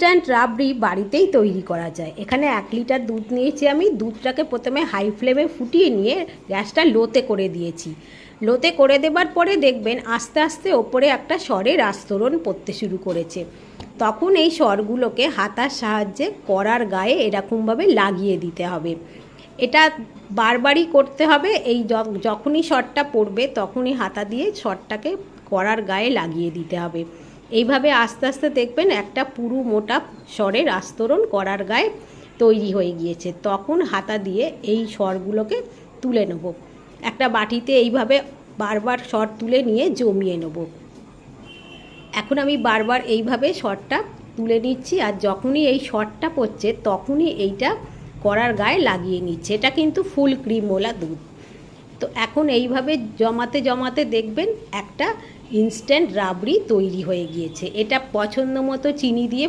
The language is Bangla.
ইনস্ট্যান্ট রাবড়ি বাড়িতেই তৈরি করা যায়। এখানে 1 লিটার দুধ নিয়েছি আমি। দুধটাকে প্রথমে হাই ফ্লেমে ফুটিয়ে নিয়ে গ্যাসটা লোতে করে দিয়েছি। লোতে করে দেবার পরে দেখবেন আস্তে আস্তে ওপরে একটা সরের আস্তরণ পড়তে শুরু করেছে। তখন এই সরগুলোকে হাতার সাহায্যে কড়ার গায়ে এরকমভাবে লাগিয়ে দিতে হবে। এটা বারবারই করতে হবে। এই যখনই সরটা পড়বে তখনই হাতা দিয়ে সরটাকে কড়ার গায়ে লাগিয়ে দিতে হবে। এইভাবে আস্তে আস্তে দেখবেন একটা পুরু মোটা সরের আস্তরণ কড়ার গায়ে তৈরি হয়ে গিয়েছে। তখন হাতা দিয়ে এই সরগুলোকে তুলে নেব। একটা বাটিতে এইভাবে বারবার সর তুলে নিয়ে জমিয়ে নেব। এখন আমি বারবার এইভাবে সরটা তুলে নিচ্ছি, আর যখনই এই সরটা পড়ছে তখনই এইটা কড়ার গায়ে লাগিয়ে নিচ্ছে। এটা কিন্তু ফুল ক্রিমওয়ালা দুধ। তো এখন এইভাবে জমাতে জমাতে দেখবেন একটা ইনস্ট্যান্ট রাবড়ি তৈরি হয়ে গিয়েছে। এটা পছন্দ মতো চিনি দিয়ে